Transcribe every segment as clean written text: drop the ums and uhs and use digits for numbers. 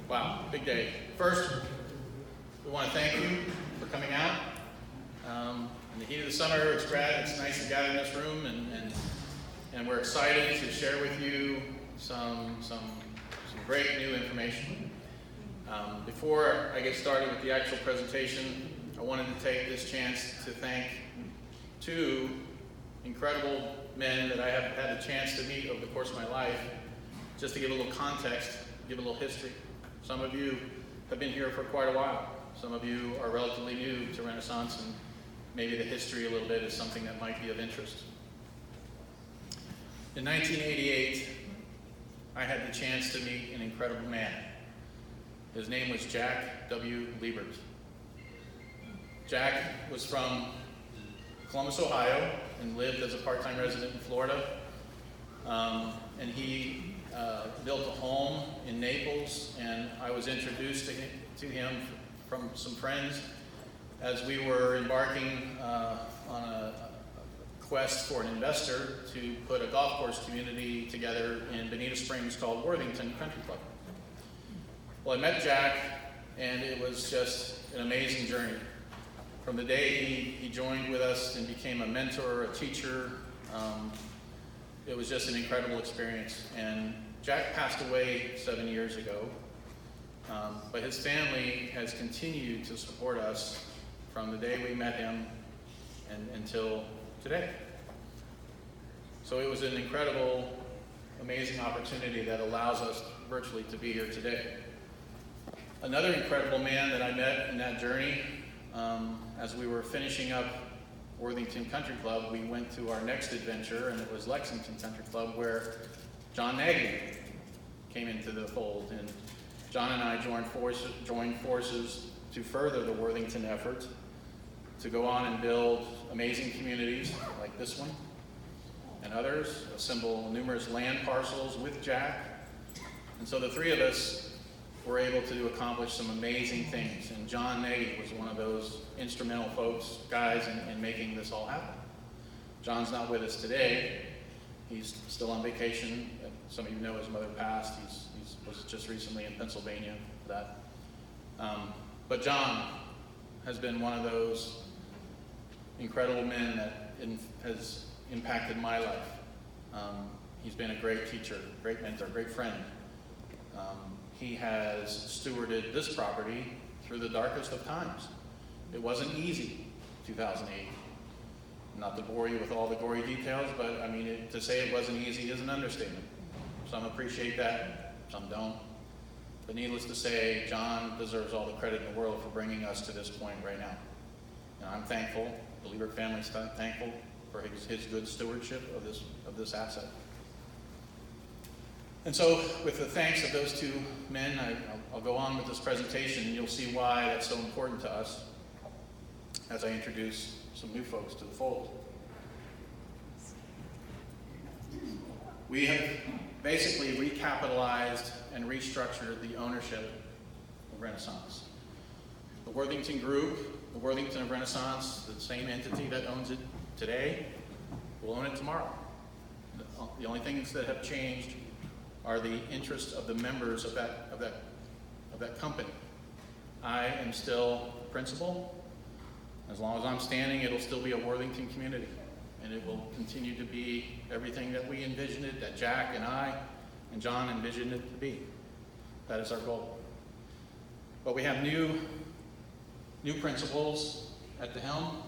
Wow, big day. First, we want to thank you for coming out. In the heat of the summer, it's nice to gather in this room, and we're excited to share with you some great new information. Before I get started with the actual presentation, I wanted to take this chance to thank two incredible men that I have had the chance to meet over the course of my life. Just to give a little context, give a little history. Some of you have been here for quite a while. Some of you are relatively new to Renaissance, and maybe the history a little bit is something that might be of interest. In 1988, I had the chance to meet an incredible man. His name was Jack W. Liebert. Jack was from Columbus, Ohio, and lived as a part-time resident in Florida. And he built a home in Naples, and I was introduced to him from some friends as we were embarking on a quest for an investor to put a golf course community together in Bonita Springs called Worthington Country Club. Well, I met Jack, and it was just an amazing journey. From the day he joined with us and became a mentor, a teacher, it was just an incredible experience. And Jack passed away 7 years ago, but his family has continued to support us from the day we met him and until today. So it was an incredible, amazing opportunity that allows us virtually to be here today. Another incredible man that I met in that journey, as we were finishing up Worthington Country Club, we went to our next adventure, and it was Lexington Country Club, where John Nagy came into the fold. And John and I joined forces to further the Worthington effort, to go on and build amazing communities like this one and others, assemble numerous land parcels with Jack. And so the three of us were able to accomplish some amazing things. And John Nagy was one of those instrumental guys in making this all happen. John's not with us today. He's still on vacation. Some of you know his mother passed. He was just recently in Pennsylvania for that. But John has been one of those incredible men that has impacted my life. He's been a great teacher, great mentor, great friend. He has stewarded this property through the darkest of times. It wasn't easy, 2008. Not to bore you with all the gory details, but I mean, to say it wasn't easy is an understatement. Some appreciate that, some don't. But needless to say, John deserves all the credit in the world for bringing us to this point right now. And I'm thankful, the Liebert family's thankful for his good stewardship of this asset. And so, with the thanks of those two men, I'll go on with this presentation, and you'll see why that's so important to us as I introduce some new folks to the fold. We have basically recapitalized and restructured the ownership of Renaissance. The Worthington Group, the Worthington of Renaissance, the same entity that owns it today, will own it tomorrow. The only things that have changed are the interests of the members of that company. I am still principal. As long as I'm standing, it'll still be a Worthington community, and it will continue to be everything that we envisioned it, that Jack and I and John envisioned it to be. That is our goal. But we have new principals at the helm.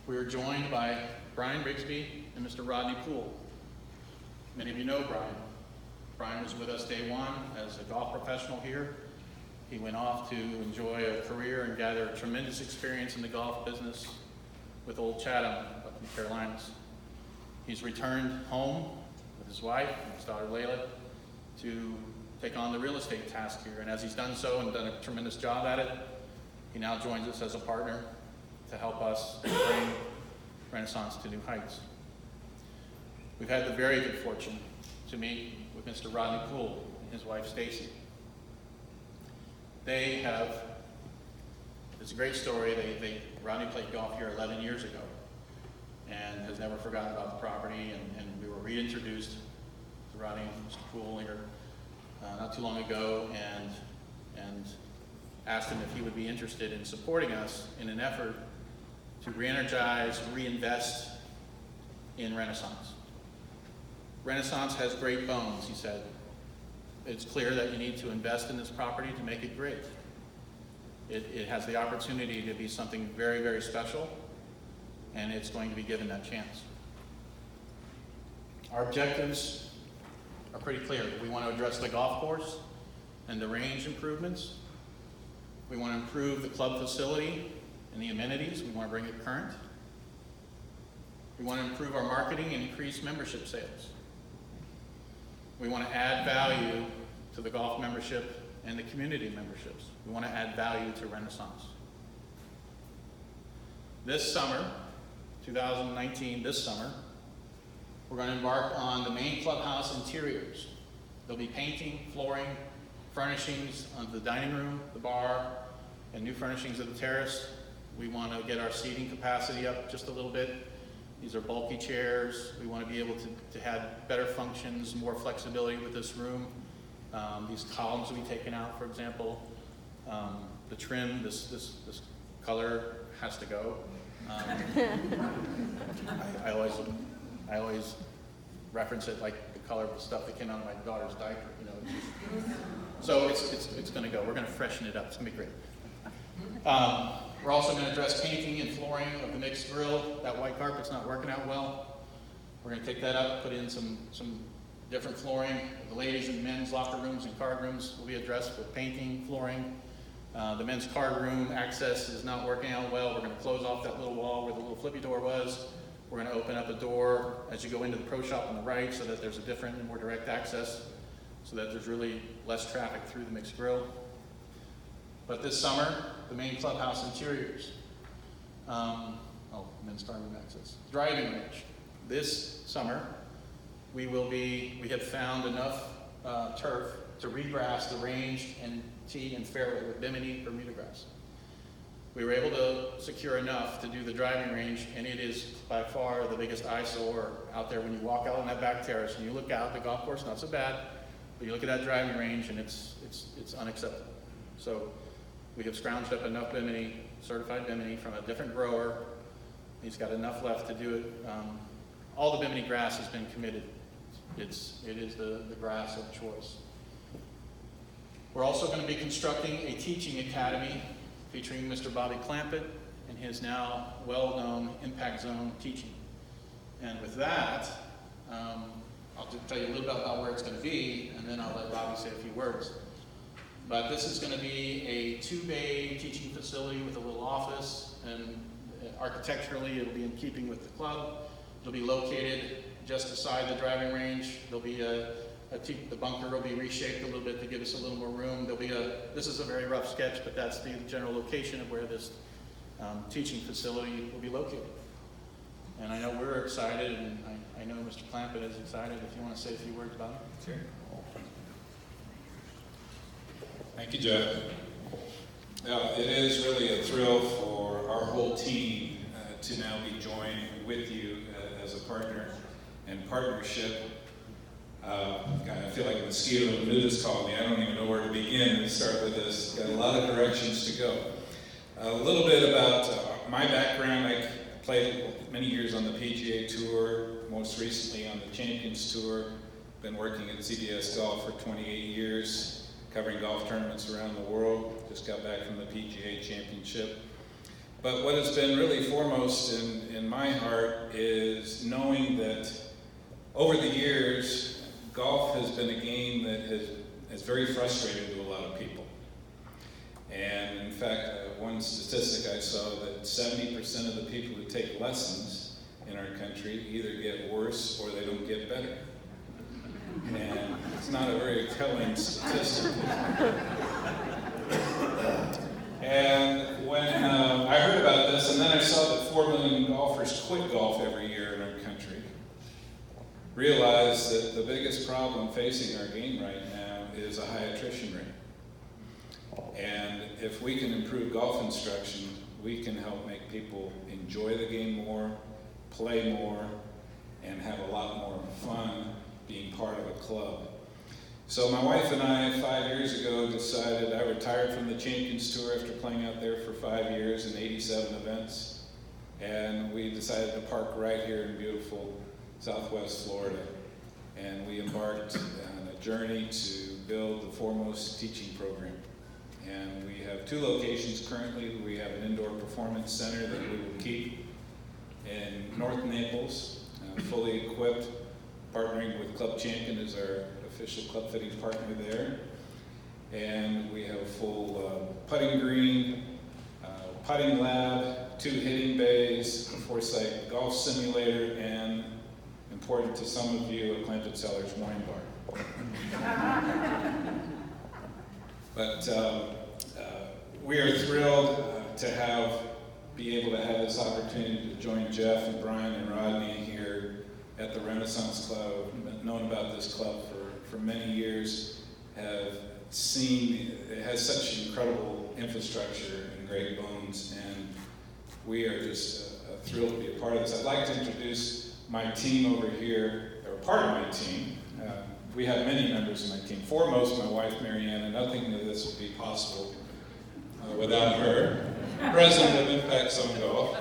We are joined by Brian Rigsby and Mr. Rodney Poole. Many of you know Brian. Brian was with us day one as a golf professional here. He went off to enjoy a career and gather tremendous experience in the golf business with Old Chatham up in the Carolinas. He's returned home with his wife and his daughter Layla to take on the real estate task here. And as he's done so and done a tremendous job at it, he now joins us as a partner to help us bring Renaissance to new heights. We've had the very good fortune to meet with Mr. Rodney Poole and his wife Stacy. It's a great story. Rodney played golf here 11 years ago and has never forgotten about the property, and we were reintroduced to Rodney and Mr. Poole here not too long ago, and and asked him if he would be interested in supporting us in an effort to re-energize, reinvest in Renaissance. Renaissance has great bones, he said. It's clear that you need to invest in this property to make it great. It has the opportunity to be something very, very special, and it's going to be given that chance. Our objectives are pretty clear. We want to address the golf course and the range improvements. We want to improve the club facility and the amenities. We want to bring it current. We want to improve our marketing and increase membership sales. We want to add value to the golf membership and the community memberships. We want to add value to Renaissance. This summer, 2019, this summer, we're going to embark on the main clubhouse interiors. There'll be painting, flooring, furnishings of the dining room, the bar, and new furnishings of the terrace. We want to get our seating capacity up just a little bit. These are bulky chairs. We want to be able to have better functions, more flexibility with this room. These columns will be taken out, for example. The trim, this color has to go. I always reference it like the color of the stuff that came out of my daughter's diaper. You know, so it's going to go. We're going to freshen it up. It's going to be great. We're also going to address painting and flooring of the mixed grill. That white carpet's not working out well. We're going to take that up, put in some different flooring. The ladies and men's locker rooms and card rooms will be addressed with painting, flooring. The men's card room access is not working out well. We're going to close off that little wall where the little flippy door was. We're going to open up a door as you go into the pro shop on the right so that there's a different and more direct access so that there's really less traffic through the mixed grill. But this summer, the main clubhouse interiors. Men's card room access. Driving range. This summer, we have found enough turf to regrass the range and tee and fairway with Bimini Bermuda grass. We were able to secure enough to do the driving range, and it is by far the biggest eyesore out there when you walk out on that back terrace and you look out. The golf course, not so bad, but you look at that driving range and it's unacceptable. So we have scrounged up enough Bimini, certified Bimini from a different grower. He's got enough left to do it. All the Bimini grass has been committed. It is the grass of choice. We're also going to be constructing a teaching academy featuring Mr. Bobby Clampett and his now well-known Impact Zone teaching. And with that, I'll just tell you a little bit about where it's going to be, and then I'll let Bobby say a few words. But this is going to be a 2-bay teaching facility with a little office, and architecturally it'll be in keeping with the club. It'll be located just beside the driving range. There'll be the bunker will be reshaped a little bit to give us a little more room. This is a very rough sketch, but that's the general location of where this teaching facility will be located. And I know we're excited, and I know Mr. Clampett is excited. If you want to say a few words about it. Sure. Thank you, Jeff. Now, it is really a thrill for our whole team to now be joined with you as a partner and partnership. I feel like a mosquito in the news calling me. I don't even know where to begin and start with this. Got a lot of directions to go. A little bit about my background. I played many years on the PGA Tour, most recently on the Champions Tour. Been working at CBS Golf for 28 years, covering golf tournaments around the world. Just got back from the PGA Championship. But what has been really foremost in my heart is knowing that over the years, golf has been a game that has very frustrating to a lot of people. And in fact, one statistic I saw that 70% of the people who take lessons in our country either get worse or they don't get better. And it's not a very telling statistic. And when I heard about this, and then I saw that 4 million golfers quit golf every year in our country, realized that the biggest problem facing our game right now is a high attrition rate. And if we can improve golf instruction, we can help make people enjoy the game more, play more, and have a lot more fun being part of a club. So my wife and I, 5 years ago, decided I retired from the Champions Tour after playing out there for 5 years and 87 events. And we decided to park right here in beautiful Southwest Florida. And we embarked on a journey to build the foremost teaching program. And we have 2 locations currently. We have an indoor performance center that we will keep in North Naples, fully equipped, partnering with Club Champion as our official club fitting partner there. And we have a full putting green, putting lab, 2 hitting bays, a Foresight golf simulator, and, important to some of you, a Clanton Cellars wine bar. But we are thrilled to be able to have this opportunity to join Jeff and Brian and Rodney here at the Renaissance Club. I've known about this club for many years, have seen it has such incredible infrastructure and great bones, and we are just thrilled to be a part of this. I'd like to introduce my team over here, or part of my team. We have many members of my team. Foremost, my wife, Marianne, and nothing of this would be possible without her. President of Impact Zone Golf.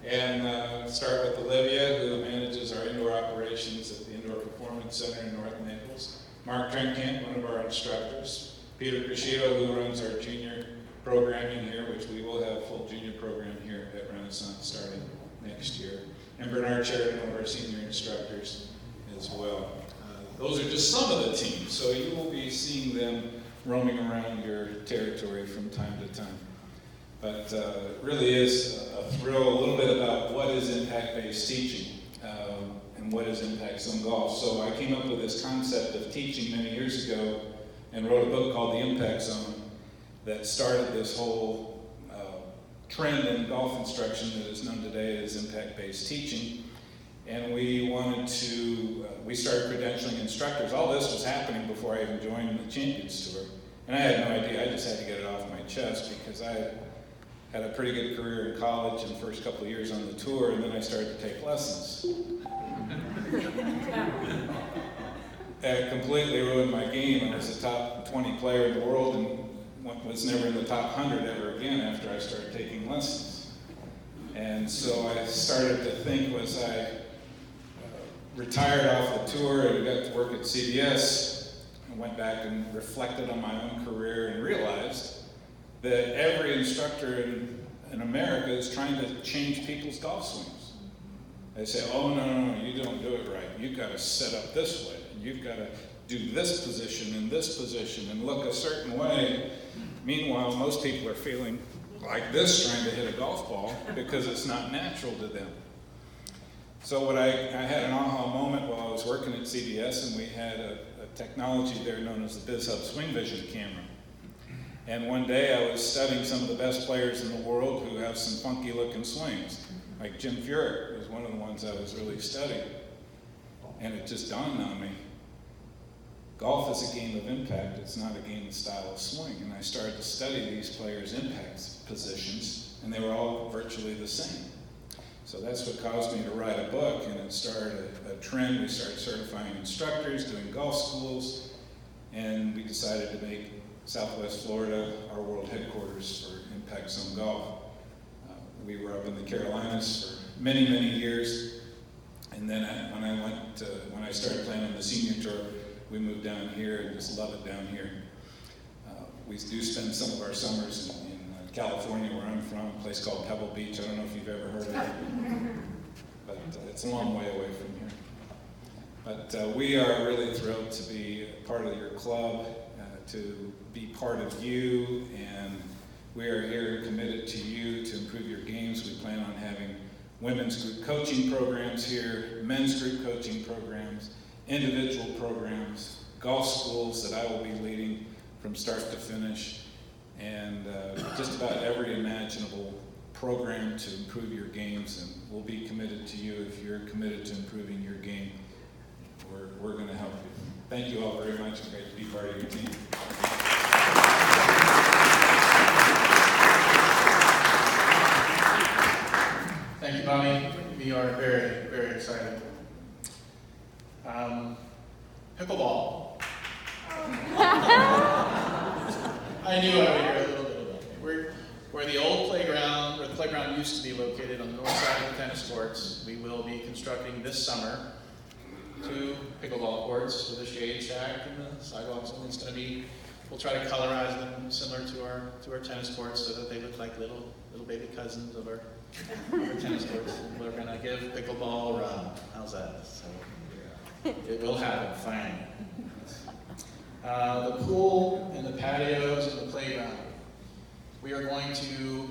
And start with Olivia, who manages our indoor operations at the Indoor Performance Center in North Naples. Mark Trenkamp, one of our instructors. Peter Crescido, who runs our junior programming here, which we will have a full junior program here at Renaissance starting next year. And Bernard Sheridan, one of our senior instructors as well. Those are just some of the teams, so you will be seeing them roaming around your territory from time to time. But it really is a thrill, a little bit about what is impact-based teaching and what is Impact Zone Golf. So I came up with this concept of teaching many years ago and wrote a book called The Impact Zone that started this whole trend in golf instruction that is known today as impact-based teaching. And we started credentialing instructors. All this was happening before I even joined the Champions Tour. And I had no idea, I just had to get it off my chest because I had a pretty good career in college and the first couple of years on the tour, and then I started to take lessons. It completely ruined my game. I was a top 20 player in the world and was never in the top 100 ever again after I started taking lessons. And so I started to think, was I retired off the tour and got to work at CBS, and went back and reflected on my own career and realized that every instructor in America is trying to change people's golf swings. They say, oh, no, you don't do it right. You've got to set up this way. And you've got to do this position and this position and look a certain way. Meanwhile, most people are feeling like this trying to hit a golf ball because it's not natural to them. So I had an aha moment while I was working at CBS, and we had a technology there known as the BizHub Swing Vision camera. And one day I was studying some of the best players in the world who have some funky looking swings. Like Jim Furyk was one of the ones I was really studying. And it just dawned on me, golf is a game of impact, it's not a game of style of swing. And I started to study these players' impact positions, and they were all virtually the same. So that's what caused me to write a book, and it started a trend. We started certifying instructors, doing golf schools, and we decided to make Southwest Florida our world headquarters for Impact Zone Golf. We were up in the Carolinas for many, many years, and then when I started playing on the senior tour, we moved down here and just love it down here. We do spend some of our summers in California, where I'm from, a place called Pebble Beach. I don't know if you've ever heard of it, but it's a long way away from here. But we are really thrilled to be a part of your club, to be part of you, and we are here committed to you to improve your games. We plan on having women's group coaching programs here, men's group coaching programs, individual programs, golf schools that I will be leading from start to finish, and just about every imaginable program to improve your games, and we'll be committed to you if you're committed to improving your game. We're going to help you. Thank you all very much. It's great to be part of your team. Thank you, Bonnie. We are very, very excited. Pickleball. I knew I would hear a little bit about it. Where the old playground, where the playground used to be located on the north side of the tennis courts, we will be constructing this summer 2 pickleball courts with a shade shack and the sidewalks. And it's going to be, we'll try to colorize them similar to our tennis courts so that they look like little baby cousins of our tennis courts. We're going to give pickleball a run. How's that? So it will happen, fine. The pool and the patios and the playground. We are going to,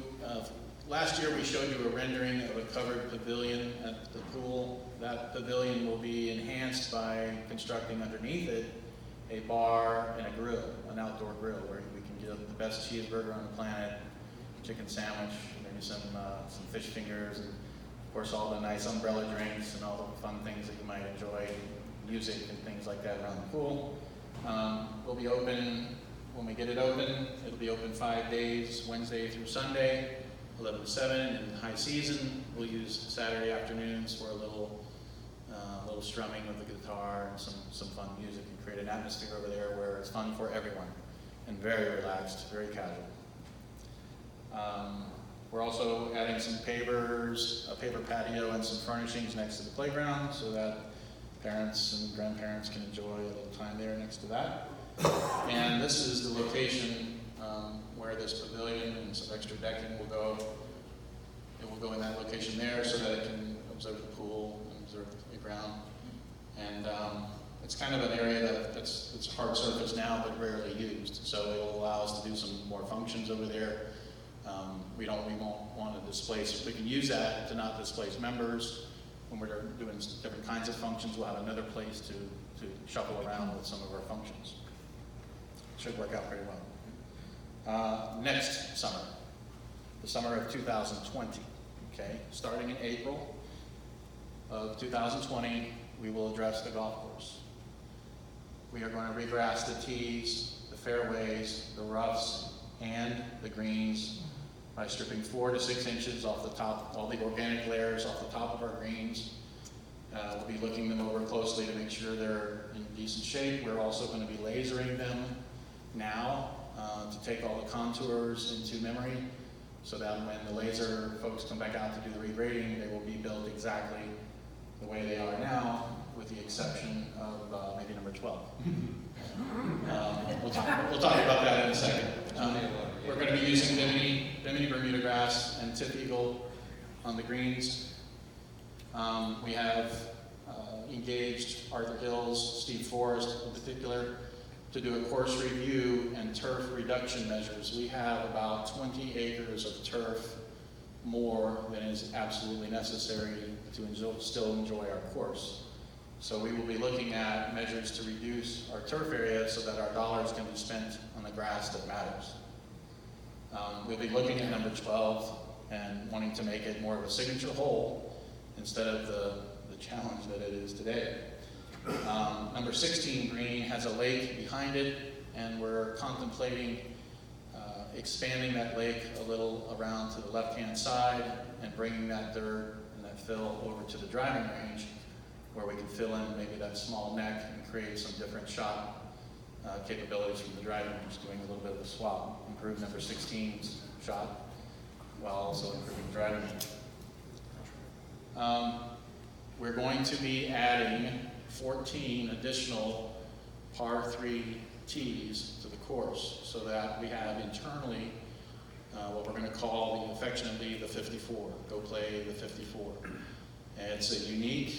last year we showed you a rendering of a covered pavilion at the pool. That pavilion will be enhanced by constructing underneath it a bar and a grill, an outdoor grill, where we can get the best cheeseburger on the planet, chicken sandwich, maybe some fish fingers, and of course all the nice umbrella drinks and all the fun things that you might enjoy, music and things like that around the pool. We'll be open, when we get it open, it'll be open 5 days, Wednesday through Sunday, 11 to 7. In high season, we'll use Saturday afternoons for a little strumming with the guitar and some fun music, and create an atmosphere over there where it's fun for everyone and very relaxed, very casual. We're also adding some pavers, a paver patio, and some furnishings next to the playground so that parents and grandparents can enjoy a little time there next to that. And this is the location where this pavilion and some extra decking will go. It will go in that location there so that it can observe the pool and observe the ground. And it's kind of an area it's hard surface now, but rarely used. So it will allow us to do some more functions over there. We won't want to displace. We can use that to not displace members. When we're doing different kinds of functions, we'll have another place to shuffle around with some of our functions. Should work out pretty well. Next summer, the summer of 2020, okay? Starting in April of 2020, we will address the golf course. We are going to regrass the tees, the fairways, the roughs, and the greens by stripping 4 to 6 inches off the top, all the organic layers off the top of our greens. We'll be looking them over closely to make sure they're in decent shape. We're also going to be lasering them now to take all the contours into memory so that when the laser folks come back out to do the regrading, they will be built exactly the way they are now, with the exception of maybe number 12. We'll talk about that in a second. We're going to be using Bimini Bermuda grass and tip eagle on the greens. We have engaged Arthur Hills, Steve Forrest in particular, to do a course review and turf reduction measures. We have about 20 acres of turf more than is absolutely necessary to still enjoy our course. So we will be looking at measures to reduce our turf area so that our dollars can be spent on the grass that matters. We'll be looking at number 12 and wanting to make it more of a signature hole instead of the challenge that it is today. Number 16 green has a lake behind it, and we're contemplating expanding that lake a little around to the left-hand side and bringing that dirt and that fill over to the driving range, where we can fill in maybe that small neck and create some different shot capabilities from the driving range, doing a little bit of a swap, improve number 16's shot while also improving the driving range. We're going to be adding 14 additional par 3 tees to the course so that we have internally what we're going to call affectionately the 54. Go play the 54. And it's a unique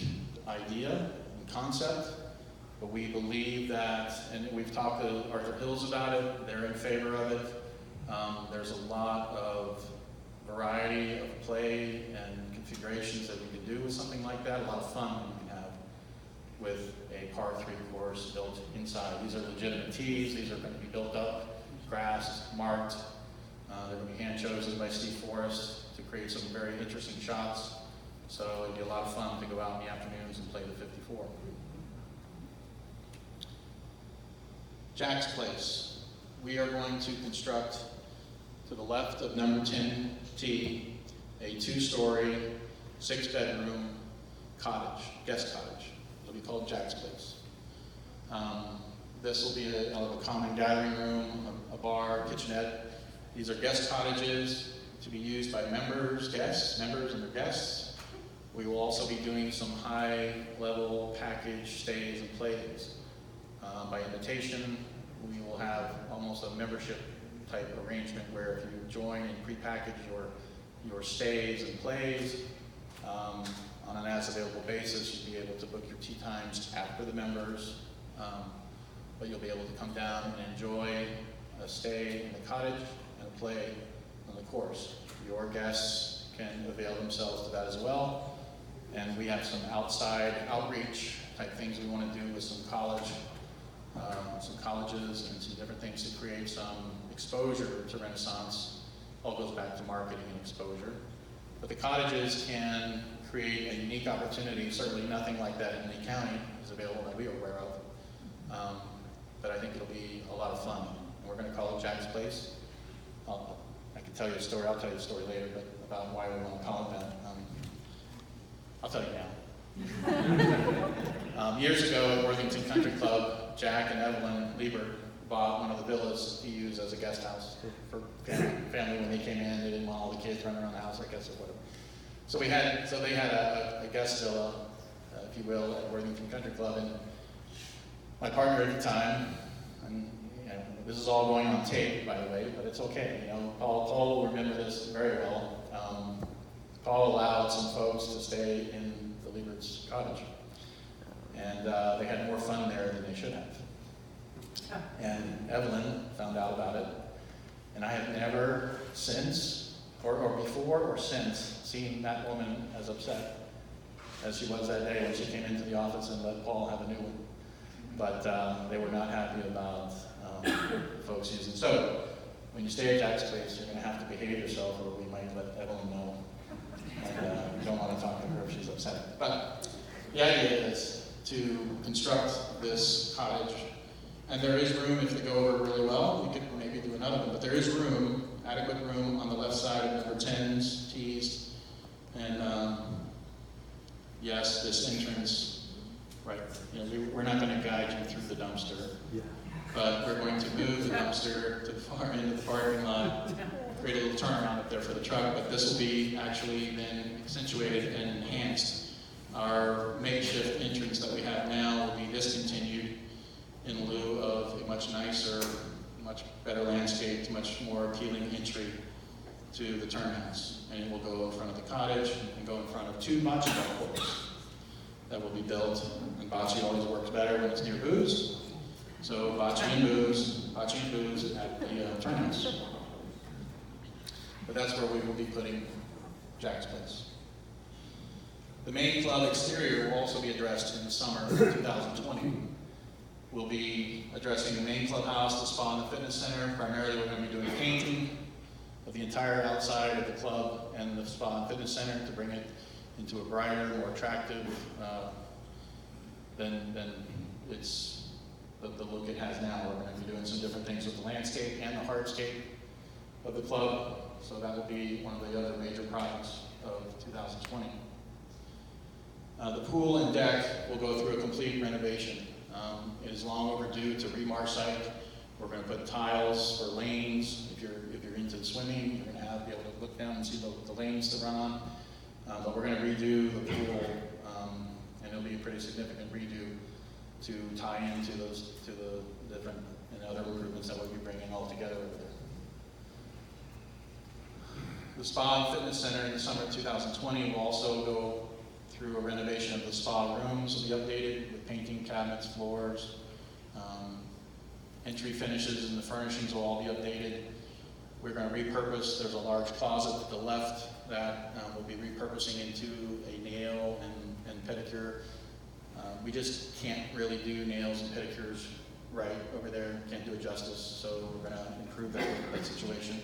idea and concept, but we believe that, and we've talked to Arthur Hills about it, they're in favor of it. There's a lot of variety of play and configurations that we can do with something like that, a lot of fun we can have with a par 3 course built inside. These are legitimate tees, these are going to be built up, grassed, marked. They're going to be hand chosen by Steve Forrest to create some very interesting shots. So it'd be a lot of fun to go out in the afternoons and play the 54. Jack's Place. We are going to construct, to the left of number 10 tee, a 2-story, 6-bedroom cottage, guest cottage. It'll be called Jack's Place. This will be a common gathering room, a bar, kitchenette. These are guest cottages to be used by members and their guests. We will also be doing some high-level package stays and plays. By invitation, we will have almost a membership type arrangement where if you join and prepackage your stays and plays on an as-available basis, you'll be able to book your tea times after the members, but you'll be able to come down and enjoy a stay in the cottage and a play on the course. Your guests can avail themselves to that as well. And we have some outside outreach type things we want to do with some colleges and some different things to create some exposure to Renaissance. All goes back to marketing and exposure. But the cottages can create a unique opportunity. Certainly nothing like that in Lee County is available that we are aware of. But I think it'll be a lot of fun. And we're going to call it Jack's Place. I can tell you a story, I'll tell you a story later, but about why we want to call it that. I'll tell you now. Years ago at Worthington Country Club, Jack and Evelyn Liebert bought one of the villas he used as a guest house for family when they came in. They didn't want all the kids running around the house, I guess, or whatever. So they had a guest villa, if you will, at Worthington Country Club. And my partner at the time, and this is all going on tape, by the way, but it's okay. Paul will remember this very well. Paul allowed some folks to stay in the Liebert's cottage. And they had more fun there than they should have. And Evelyn found out about it. And I have never since, or before or since, seen that woman as upset as she was that day when she came into the office and let Paul have a new one. But they were not happy about folks using. So when you stay at Jack's Place, you're going to have to behave yourself, or we might let Evelyn know. And we don't want to talk to her if she's upset. But the idea is to construct this cottage. And there is room, if they go over really well, we could maybe do another one. But there is room, adequate room on the left side of number 10's tees. And yes, this entrance, right, we're not going to guide you through the dumpster. Yeah. But we're going to move the dumpster to the far end of the parking lot, create a little turnaround up there for the truck, but this will be actually then accentuated and enhanced. Our makeshift entrance that we have now will be discontinued in lieu of a much nicer, much better landscaped, much more appealing entry to the turnhouse. And it will go in front of the cottage and go in front of 2 bocce ball courts that will be built. And bocce always works better when it's near booze. So bocce and booze at the turnhouse. But that's where we will be putting Jack's Place. The main club exterior will also be addressed in the summer of 2020. We'll be addressing the main clubhouse, the spa and the fitness center. Primarily we're going to be doing painting of the entire outside of the club and the spa and fitness center to bring it into a brighter, more attractive than it's the look it has now. We're going to be doing some different things with the landscape and the hardscape of the club. So that will be one of the other major projects of 2020. The pool and deck will go through a complete renovation. It is long overdue to re-marcite. We're going to put tiles for lanes. If you're into swimming, you're going to be able to look down and see the lanes to run on. But we're going to redo the pool, and it'll be a pretty significant redo to tie into the different and other improvements that we'll be bringing all together over there. The Spa and Fitness Center in the summer of 2020 will also go through a renovation of the spa rooms. Will be updated with painting, cabinets, floors, entry finishes, and the furnishings will all be updated. We're going to repurpose. There's a large closet to the left that we'll be repurposing into a nail and pedicure. We just can't really do nails and pedicures right over there. Can't do it justice. So we're going to improve that situation.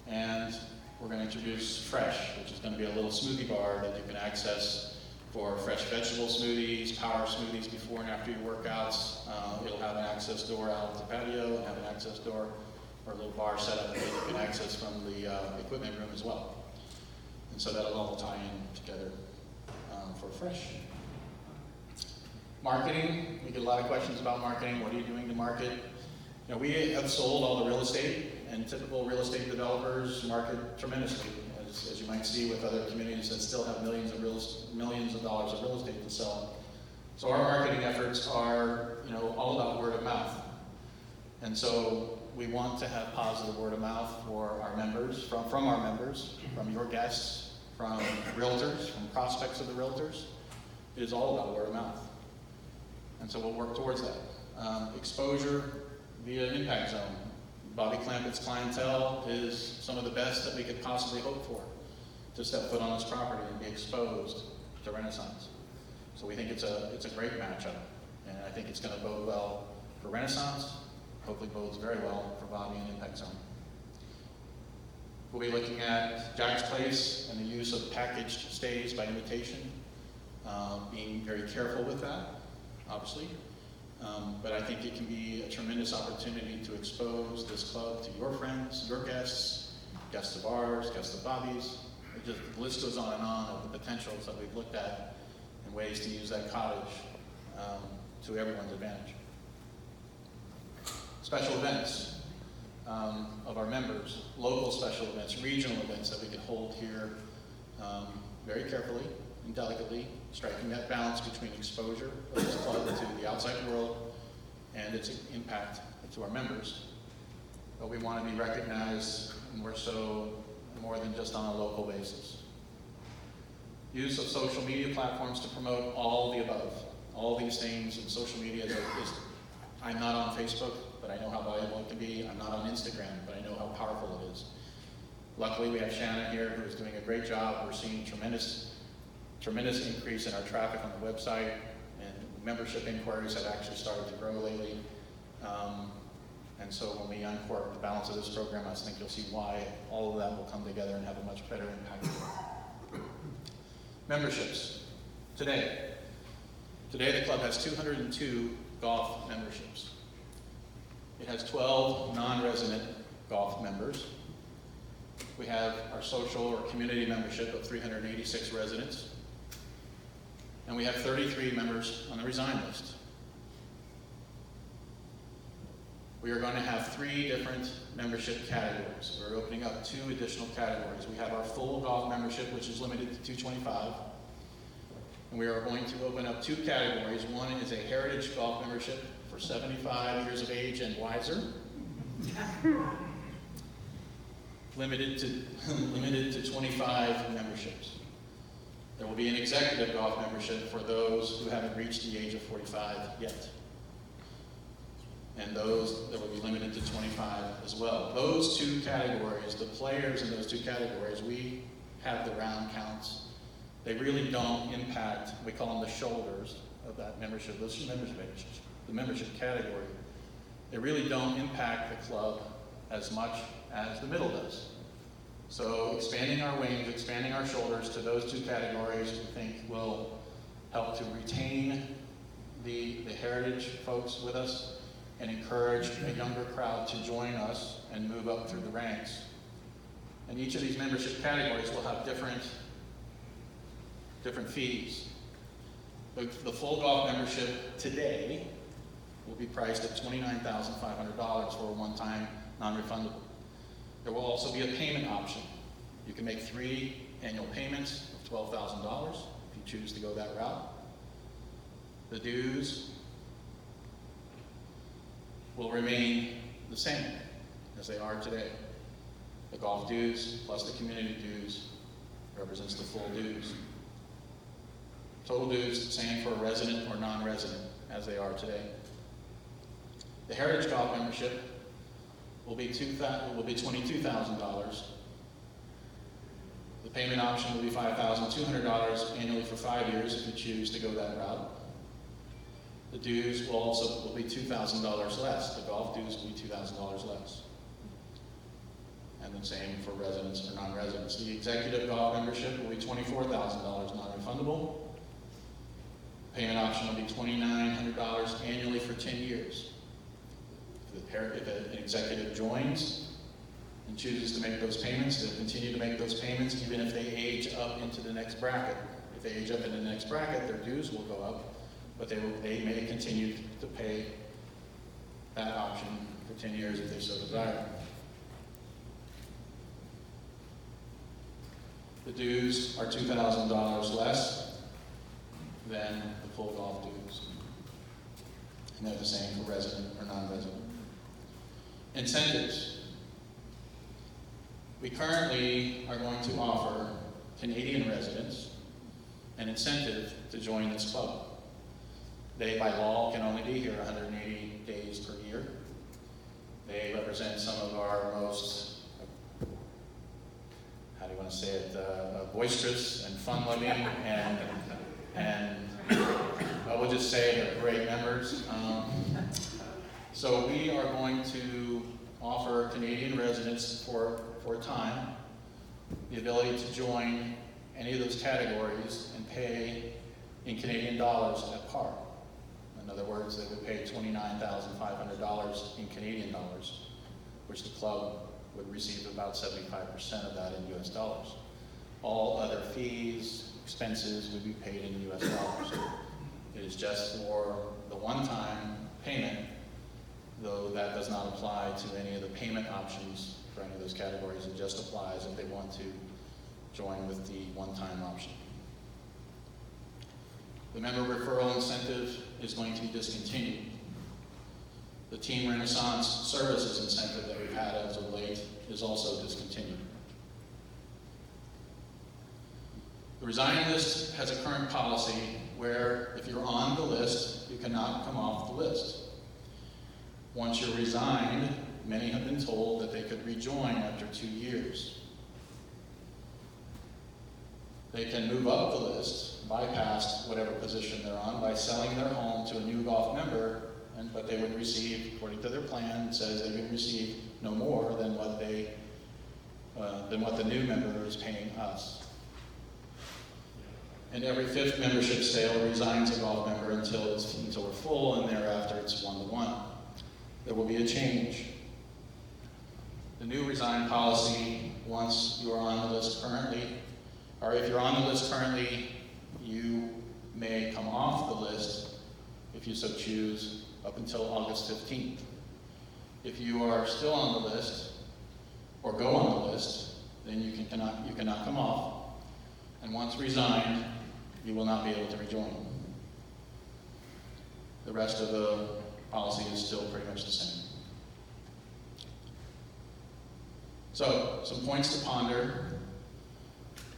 And we're going to introduce Fresh, which is going to be a little smoothie bar that you can access for fresh vegetable smoothies, power smoothies before and after your workouts. It'll have an access door out to the patio and have an access door or a little bar set up that you can access from the equipment room as well. And so that'll all tie in together for Fresh. Marketing, we get a lot of questions about marketing. What are you doing to market? You know, we have sold all the real estate, and typical real estate developers market tremendously, as you might see with other communities that still have millions of dollars of real estate to sell. So our marketing efforts are, you know, all about word of mouth. And so we want to have positive word of mouth for our members, from our members, from your guests, from realtors, from prospects of the realtors. It is all about word of mouth. And so we'll work towards that. Exposure via impact zone. Bobby Clampett's clientele is some of the best that we could possibly hope for to step foot on this property and be exposed to Renaissance. So we think it's a great matchup, and I think it's going to bode well for Renaissance. Hopefully bodes very well for Bobby and Impact Zone. We'll be looking at Jack's Place and the use of packaged stays by invitation, being very careful with that, obviously. But I think it can be a tremendous opportunity to expose this club to your friends, your guests, guests of ours, guests of Bobby's. The list goes on and on of the potentials that we've looked at and ways to use that cottage to everyone's advantage. Special events of our members, local special events, regional events that we can hold here very carefully and delicately, striking that balance between exposure of this club to the outside world and its impact to our members. But we want to be recognized more than just on a local basis. Use of social media platforms to promote all the above. All these things in social media I'm not on Facebook, but I know how valuable it can be. I'm not on Instagram, but I know how powerful it is. Luckily, we have Shannon here who is doing a great job. We're seeing tremendous increase in our traffic on the website, and membership inquiries have actually started to grow lately. And so when we uncork the balance of this program, I think you'll see why all of that will come together and have a much better impact. Memberships. Today the club has 202 golf memberships. It has 12 non-resident golf members. We have our social or community membership of 386 residents. And we have 33 members on the resign list. We are going to have 3 different membership categories. We're opening up 2 additional categories. We have our full golf membership, which is limited to $225. And we are going to open up 2 categories. One is a heritage golf membership for 75 years of age and wiser. limited to 25 memberships. There will be an executive golf membership for those who haven't reached the age of 45 yet. And those that will be limited to 25 as well. Those 2 categories, the players in those 2 categories, we have the round counts. They really don't impact, we call them the shoulders of that membership, those the membership category. They really don't impact the club as much as the middle does. So expanding our wings, expanding our shoulders to those 2 categories, we think will help to retain the heritage folks with us and encourage a younger crowd to join us and move up through the ranks. And each of these membership categories will have different fees. The full golf membership today will be priced at $29,500 for a one-time non-refundable. There will also be a payment option. You can make 3 annual payments of $12,000 if you choose to go that route. The dues will remain the same as they are today. The golf dues plus the community dues represents the full dues. Total dues, the same for a resident or non-resident as they are today. The Heritage Golf membership will be $22,000. The payment option will be $5,200 annually for 5 years if you choose to go that route. The dues will be $2,000 less. The golf dues will be $2,000 less. And the same for residents or non-residents. The executive golf membership will be $24,000 non-refundable. Payment option will be $2,900 annually for 10 years. If an executive joins and chooses to make those payments, they'll continue to make those payments even if they age up into the next bracket. If they age up into the next bracket, their dues will go up, but they may continue to pay that option for 10 years if they so desire. The dues are $2,000 less than the full golf dues. And they're the same for resident or non-resident. Incentives. We currently are going to offer Canadian residents an incentive to join this club. They, by law, can only be here 180 days per year. They represent some of our most, how do you want to say it, boisterous and fun-loving, and I will just say they're great members. So we are going to offer Canadian residents for a time the ability to join any of those categories and pay in Canadian dollars at par. In other words, they would pay $29,500 in Canadian dollars, which the club would receive about 75% of that in US dollars. All other fees, expenses would be paid in US dollars. It is just for the one-time payment, though that does not apply to any of the payment options for any of those categories. It just applies if they want to join with the one-time option. The member referral incentive is going to be discontinued. The Team Renaissance services incentive that we've had as of late is also discontinued. The resigning list has a current policy where if you're on the list, you cannot come off the list. Once you're resigned, many have been told that they could rejoin after 2 years. They can move up the list, bypass whatever position they're on by selling their home to a new golf member, but they would receive, according to their plan, it says they would receive no more than what the new member is paying us. And every 5th membership sale resigns a golf member until we're full, and thereafter it's 1-to-1. There will be a change. The new resign policy, once you are on the list currently, or if you're on the list currently, you may come off the list, if you so choose, up until August 15th. If you are still on the list, or go on the list, then you cannot come off. And once resigned, you will not be able to rejoin. The rest of the policy is still pretty much the same. So, some points to ponder.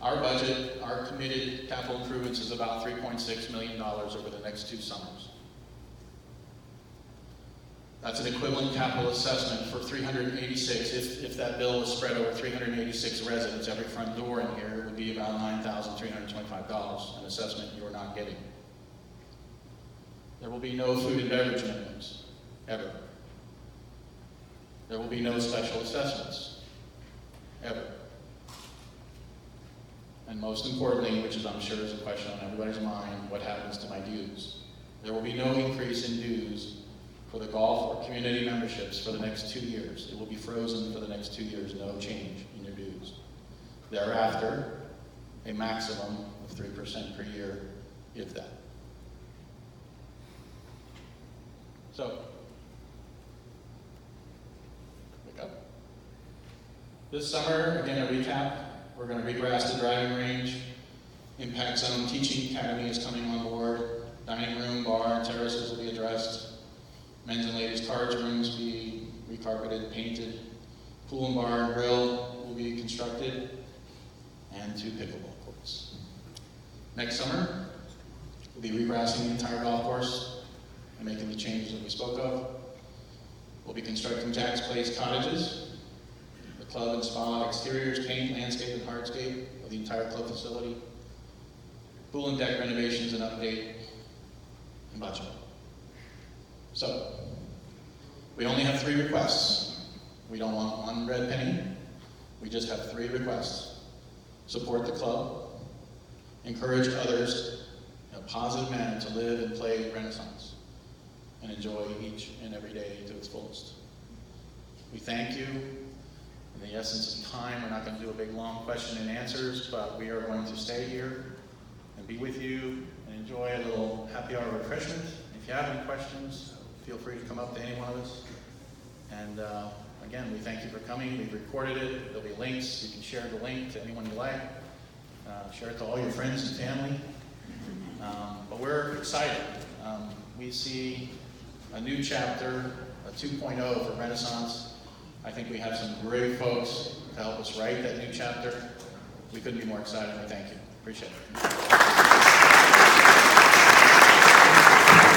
Our budget, our committed capital improvements is about $3.6 million over the next 2 summers. That's an equivalent capital assessment for 386. If that bill was spread over 386 residents, every front door in here, it would be about $9,325, an assessment you are not getting. There will be no food and beverage minimums, ever. There will be no special assessments, ever. And most importantly, which is I'm sure is a question on everybody's mind, what happens to my dues? There will be no increase in dues for the golf or community memberships for the next 2 years. It will be frozen for the next 2 years, no change in your dues. Thereafter, a maximum of 3% per year, if that. So, wake up. This summer, again, a recap. We're going to regrass the driving range. Impact Zone Teaching Academy is coming on board. Dining room, bar, and terraces will be addressed. Men's and ladies' cards rooms will be recarpeted, painted. Pool and bar and grill will be constructed. And 2 pickleball courts. Next summer, we'll be regrassing the entire golf course and making the changes that we spoke of. We'll be constructing Jack's Place cottages. Club and spa exteriors, paint, landscape, and hardscape of the entire club facility. Pool and deck renovations and update, and much more. So, we only have 3 requests. We don't want 1 red penny. We just have 3 requests. Support the club. Encourage others in a positive manner to live and play Renaissance and enjoy each and every day to its fullest. We thank you. In the essence of time, we're not going to do a big long question and answers, but we are going to stay here and be with you and enjoy a little happy hour refreshment. If you have any questions, feel free to come up to any one of us. And again, we thank you for coming. We've recorded it. There'll be links. You can share the link to anyone you like. Share it to all your friends and family. But we're excited. We see a new chapter, a 2.0 for Renaissance. I think we have some great folks to help us write that new chapter. We couldn't be more excited. We thank you. Appreciate it.